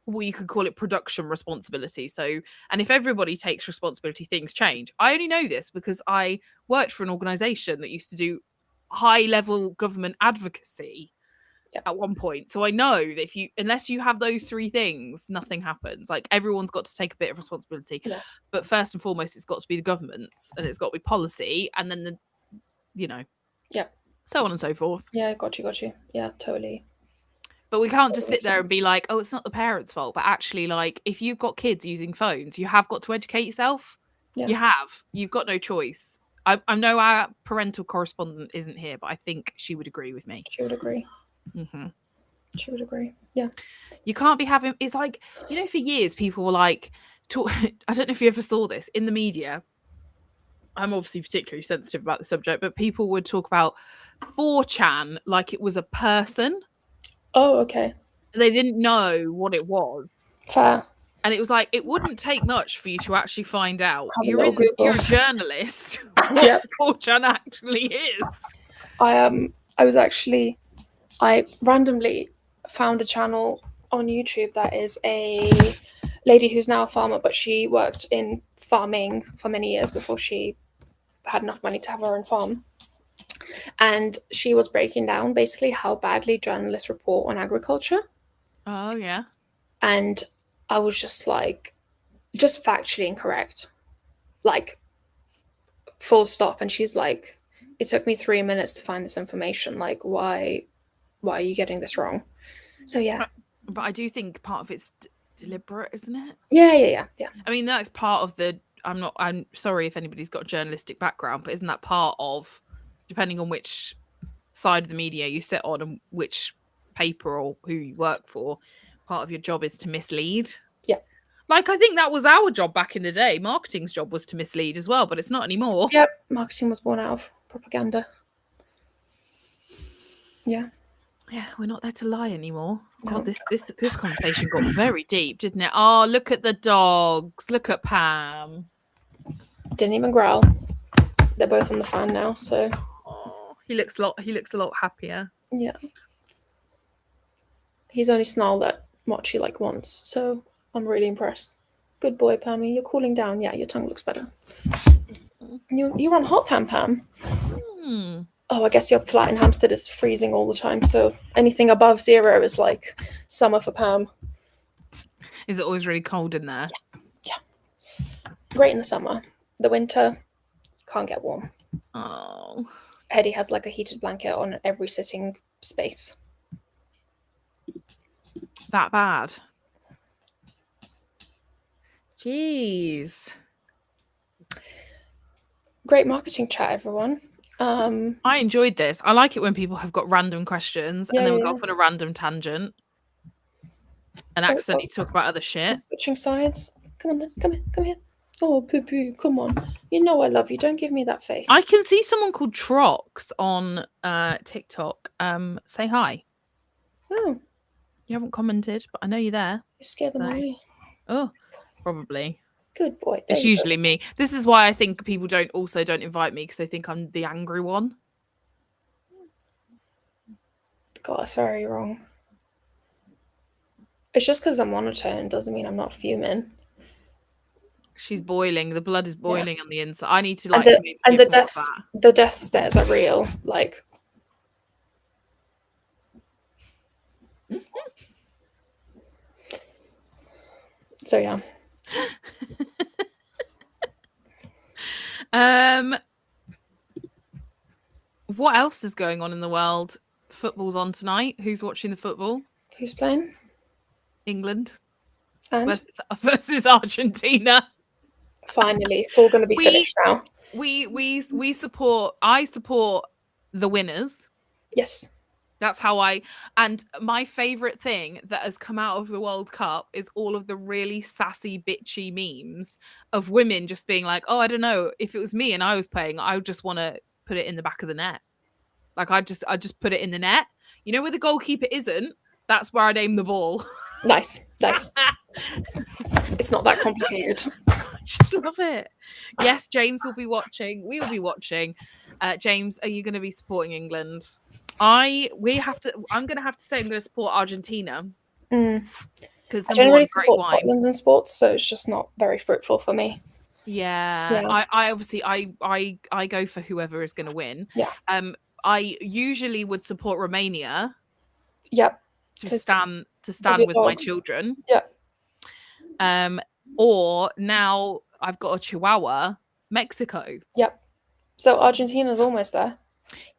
well, you could call it production responsibility. So, and if everybody takes responsibility, things change. I only know this because I worked for an organization that used to do high level government advocacy at one point. So I know that unless you have those three things, nothing happens. Like everyone's got to take a bit of responsibility. Yeah. But first and foremost, it's got to be the government's and it's got to be policy and then Yeah. so on and so forth. Yeah, got you. Yeah, totally. But we can't just That sit there and makes be like, oh, it's not the parents' fault. But actually, like, if you've got kids using phones, you have got to educate yourself. Yeah. You have. You've got no choice. I know our parental correspondent isn't here, but I think she would agree with me. She would agree. Mm-hmm. She would agree. Yeah. You can't be having. It's like, for years people were like, I don't know if you ever saw this in the media. I'm obviously particularly sensitive about the subject, but people would talk about 4chan like it was a person. Oh, okay. They didn't know what it was. Fair. And it was like, it wouldn't take much for you to actually find out. Have a You're little Google. a journalist. What 4chan actually is. I randomly found a channel on YouTube that is a lady who's now a farmer, but she worked in farming for many years before she had enough money to have her own farm. And she was breaking down basically how badly journalists report on agriculture. Oh, yeah. And I was just like, just factually incorrect. Like, full stop. And she's like, it took me 3 minutes to find this information. Like, why are you getting this wrong? So, yeah. But I do think part of it's deliberate, isn't it? Yeah. I mean, that's part of the, I'm sorry if anybody's got a journalistic background, but isn't that part of, depending on which side of the media you sit on and which paper or who you work for, part of your job is to mislead. Yeah. Like, I think that was our job back in the day. Marketing's job was to mislead as well, but it's not anymore. Yep. Marketing was born out of propaganda. Yeah. Yeah, we're not there to lie anymore. God, No. this conversation got very deep, didn't it? Oh, look at the dogs. Look at Pam. Didn't even growl. They're both on the fan now, so Oh, he looks a lot happier. yeah. He's only snarled at Mochi like once, so I'm really impressed. Good boy, Pammy. You're cooling down. Yeah, your tongue looks better. You run hot, Pam. Hmm. Oh, I guess your flat in Hampstead is freezing all the time, so anything above 0 is like summer for Pam. Is it always really cold in there? Great in the summer. The winter, can't get warm. Oh. Eddie has like a heated blanket on every sitting space. That bad. Jeez. Great marketing chat, everyone. I enjoyed this. I like it when people have got random questions and then we go off on a random tangent and accidentally talk about other shit. I'm switching sides. Come on then. Come here. Oh, poo-poo, come on. You know I love you. Don't give me that face. I can see someone called Trox on TikTok. Say hi. Oh, You haven't commented, but I know you're there. you scare them No. away. Oh, probably. Good boy. There It's you go. usually me. This is why I think people don't invite me because they think I'm the angry one. God, that's very wrong. It's just because I'm monotone doesn't mean I'm not fuming. She's boiling. The blood is boiling on the inside. I need to And like the death stares are real. Like so yeah. What else is going on in the world? Football's on tonight. Who's watching the football? Who's playing? England And versus Argentina. finally, it's all going to be finished now. We support. I support the winners. Yes. That's how and my favorite thing that has come out of the World Cup is all of the really sassy, bitchy memes of women just being like, oh, I don't know, if it was me and I was playing, I would just want to put it in the back of the net. Like I just put it in the net. You know where the goalkeeper isn't? That's where I'd aim the ball. Nice. It's not that complicated. I just love it. Yes, James will be watching. We will be watching. James, are you going to be supporting England? I'm going to have to say I'm going to support Argentina. Because I generally support Scotland in sports, so it's just not very fruitful for me. Yeah. I obviously I go for whoever is going to win. Yeah. I usually would support Romania. Yep. To stand with my children. Yeah. Or now I've got a Chihuahua, Mexico. Yep. So Argentina's almost there.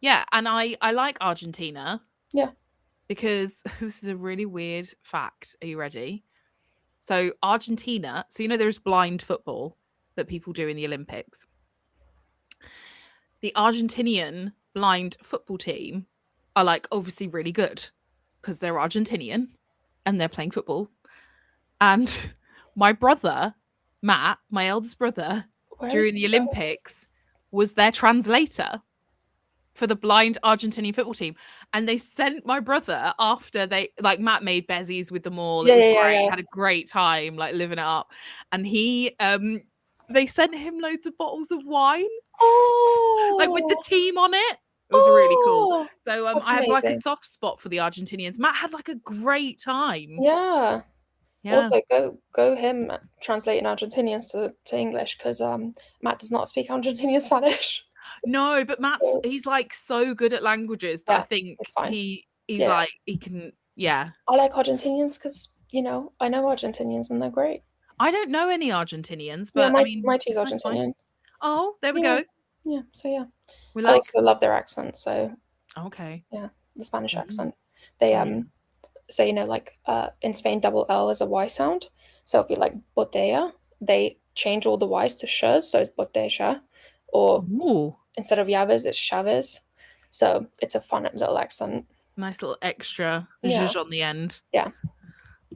Yeah, and I like Argentina. Yeah. Because this is a really weird fact. Are you ready? So Argentina, so you know there's blind football that people do in the Olympics. The Argentinian blind football team are like obviously really good because they're Argentinian and they're playing football. And my brother, Matt, my eldest brother, during the Olympics was their translator for the blind Argentinian football team. And they sent my brother after Matt made bezies with them all. It was great. Had a great time, like living it up. And they sent him loads of bottles of wine. Oh, like with the team on it. It was really cool. So I have like a amazing. soft spot for the Argentinians. Matt had like a great time. Yeah. Also, go him translating Argentinians to English because Matt does not speak Argentinian Spanish. No, but he's like so good at languages that I think it's fine. he's like he can. Yeah, I like Argentinians because I know Argentinians and they're great. I don't know any Argentinians, but I mean, my tea's Argentinian. Oh, there we go. Yeah, so yeah, we I also love their accent. So okay, yeah, the Spanish accent. They so like in Spain, double L is a Y sound, so it'll be like botella. They change all the Y's to sh's, so it's botella, or instead of llaves, it's chaves. So it's a fun little accent. Nice little extra zhuzh on the end. Yeah.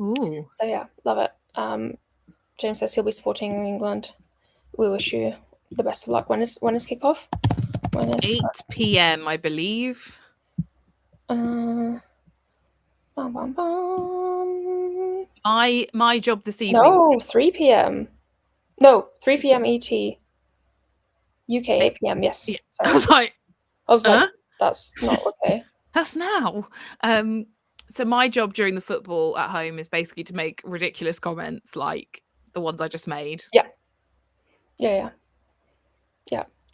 Ooh. So yeah, love it. James says he'll be supporting England. We wish you the best of luck. When is kickoff? 8 p.m. I believe. Bum, bum, bum. My job this evening. No, 3 p.m. No, 3 p.m. ET. UK 8 p.m. Yes. Yeah. Sorry. I was like, that's not okay. that's now. So my job during the football at home is basically to make ridiculous comments like the ones I just made. Yeah.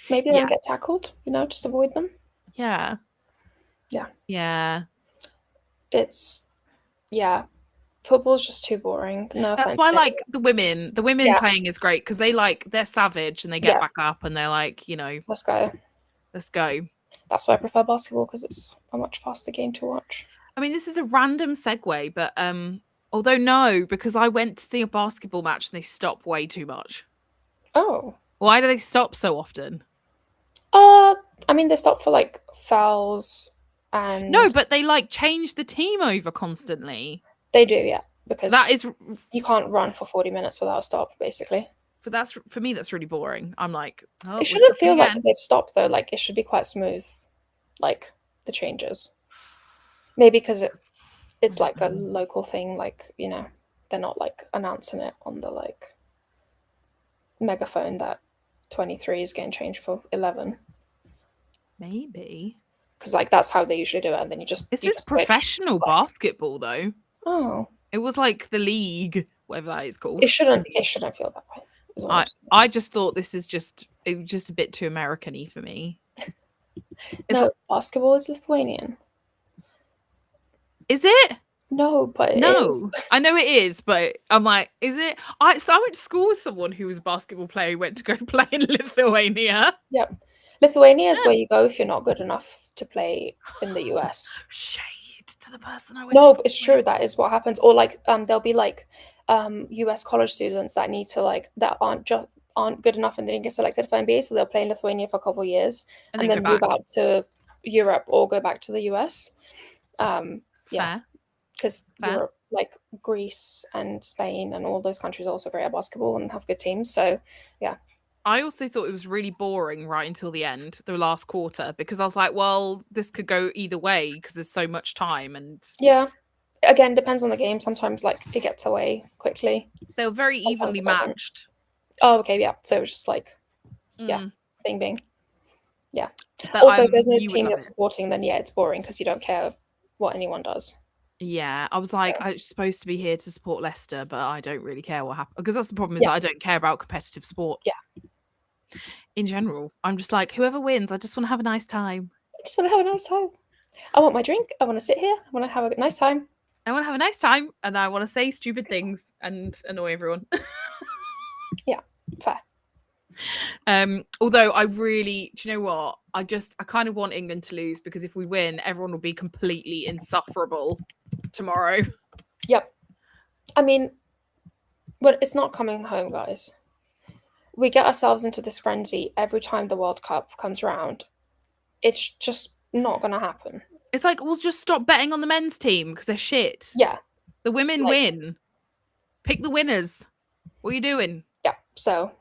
Maybe Yeah. don't get tackled, just avoid them. Yeah. Yeah. Football's just too boring. No That's offense. why to like the women Yeah. playing is great because they're savage and they get back up and they're like, Let's go. let's go. That's why I prefer basketball, because it's a much faster game to watch. I mean, this is a random segue, but although no, because I went to see a basketball match and they stop way too much. Oh. Why do they stop so often? I mean, they stop for like fouls and No, but they like change the team over constantly. they do, yeah, because That is, you can't run for 40 minutes without a stop, basically. but that's for me. That's really boring. I'm like, oh, It shouldn't feel like they've stopped though. Like, it should be quite smooth, like the changes. Maybe because it's like a local thing. Like, they're not like announcing it on the like megaphone that 23 is getting changed for 11. Maybe because like that's how they usually do it, and then you just this you is just switch. professional basketball though. Oh, It was like the league, whatever that is called. it shouldn't feel that way. is what I'm saying. I just thought this is just a bit too American-y for me. No, basketball is Lithuanian. Is it? No, but it No, is. I know it is, but I'm like, is it? I went to school with someone who was a basketball player who went to go play in Lithuania. Yep. Lithuania is where you go if you're not good enough to play in the US. Shade to the person I went No, to it's school true. with. That is what happens. Or like there'll be like US college students that need to like that aren't good enough and they didn't get selected for NBA, so they'll play in Lithuania for a couple of years and then go move back. out to Europe or go back to the US. Yeah. Fair. Because Fair. Europe, like Greece and Spain and all those countries, are also great at basketball and have good teams. So yeah. I also thought it was really boring right until the end, the last quarter, because I was like, well, this could go either way because there's so much time. And Yeah. Again, depends on the game. Sometimes like it gets away quickly. they were very Sometimes evenly it doesn't. matched. Oh, okay, yeah. So it was just like, yeah, Mm. bing, bing. Yeah. But Also, if there's no you would team love that's it. supporting, then yeah, it's boring because you don't care what anyone does. Yeah, I was like, So- I'm supposed to be here to support Leicester, but I don't really care what happens because that's the problem is Yeah. that I don't care about competitive sport. Yeah. In general, I'm just like, whoever wins, I just want to have a nice time. I just want to have a nice time. I want my drink. I want to sit here. I want to have a nice time. I want to have a nice time, and I want to say stupid things and annoy everyone. Fair. Although I really, do you know what? I kind of want England to lose because if we win, everyone will be completely insufferable tomorrow. Yep. I mean, but it's not coming home, guys. We get ourselves into this frenzy every time the World Cup comes around. It's just not going to happen. It's like, we'll just stop betting on the men's team because they're shit. Yeah. The women Like- win. Pick the winners. What are you doing? Yeah. So,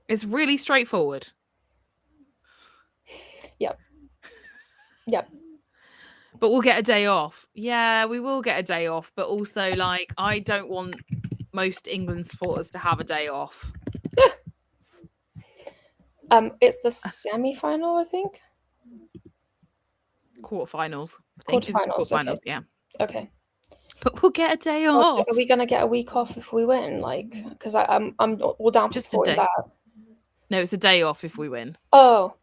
It's really straightforward. yep. But we'll get a day off. Yeah, we will get a day off. But also, like, I don't want most England supporters to have a day off. It's the semi-final, I think. Quarterfinals. I think. Quarterfinals, okay. Quarterfinals, yeah. Okay. But we'll get a day Or off. are we gonna get a week off if we win? Like, because I'm all down for Just a supporting day. that. No, it's a day off if we win. Oh,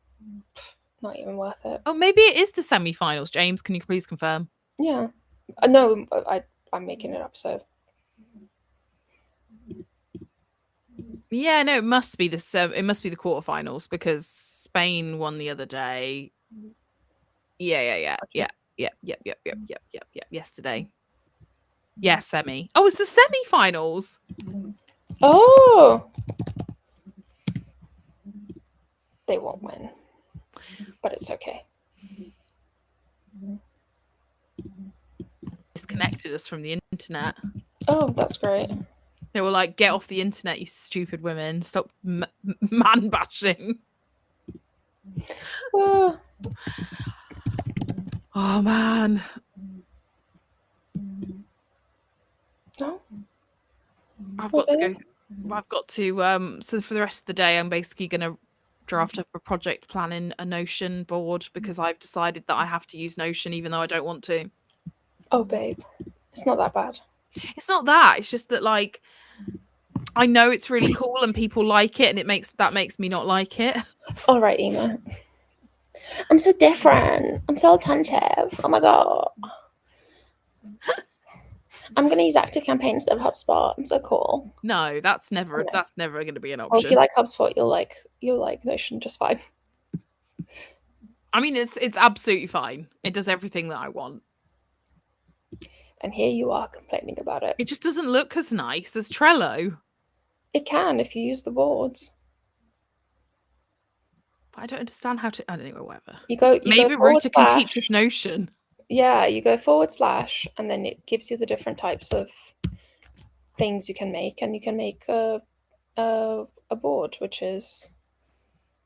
not even worth it. Oh, maybe it is the semi-finals. James, can you please confirm? Yeah. No, I'm making it up. So Yeah, no, it must be the quarterfinals because Spain won the other day. Yeah. Yesterday. Yeah, semi. Oh, it's the semi-finals. oh, they won't win, but it's okay. Disconnected us from the internet. Oh, that's great. They were like, "Get off the internet, you stupid women! Stop man bashing." Ah. Oh man. No. I've What, got to babe? go. I've got to so for the rest of the day I'm basically gonna draft up a project plan in a Notion board because I've decided that I have to use Notion even though I don't want to. Oh, babe, it's not that bad. It's not that, it's just that like I know it's really cool and people like it and it makes me not like it. All right, Ema. I'm so different. I'm so alternative. Oh my god. I'm gonna use ActiveCampaign instead of HubSpot. I'm so cool. No, that's never Okay. going to be an Well, if option. you like HubSpot, you'll like Notion just fine. I mean, it's absolutely fine. It does everything that I want. And here you are complaining about it. It just doesn't look as nice as Trello. It can if you use the boards. But I don't understand how to. Anyway, whatever. You go Maybe forward Ruta can teach slash. us Notion. Yeah, you go / and then it gives you the different types of things you can make, and you can make a board, which is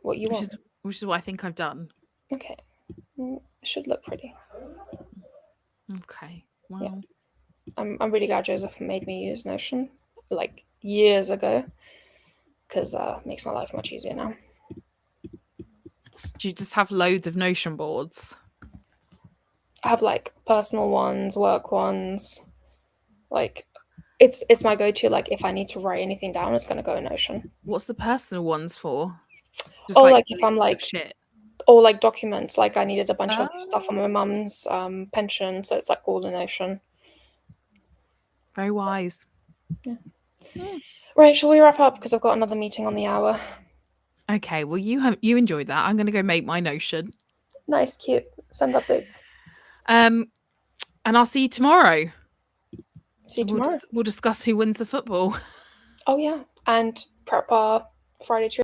what you want. Which is what I think I've done. Okay. It should look pretty. Okay. Well, I'm really glad Joseph made me use Notion like years ago because it makes my life much easier now. do you just have loads of Notion boards? I have like personal ones, work ones. Like it's my go-to. Like if I need to write anything down, it's gonna go in Notion. What's the personal ones for? Oh, like if I'm lists of like shit. or like documents. Like I needed a bunch of Oh. stuff on my mum's pension, so it's like all in Notion. Very wise. Right, shall we wrap up because I've got another meeting on the hour. Okay, well you enjoyed that. I'm going to go make my Notion. Nice, cute. Send updates. And I'll see you tomorrow. See you tomorrow. We'll discuss who wins the football. Oh yeah, and prep our Friday.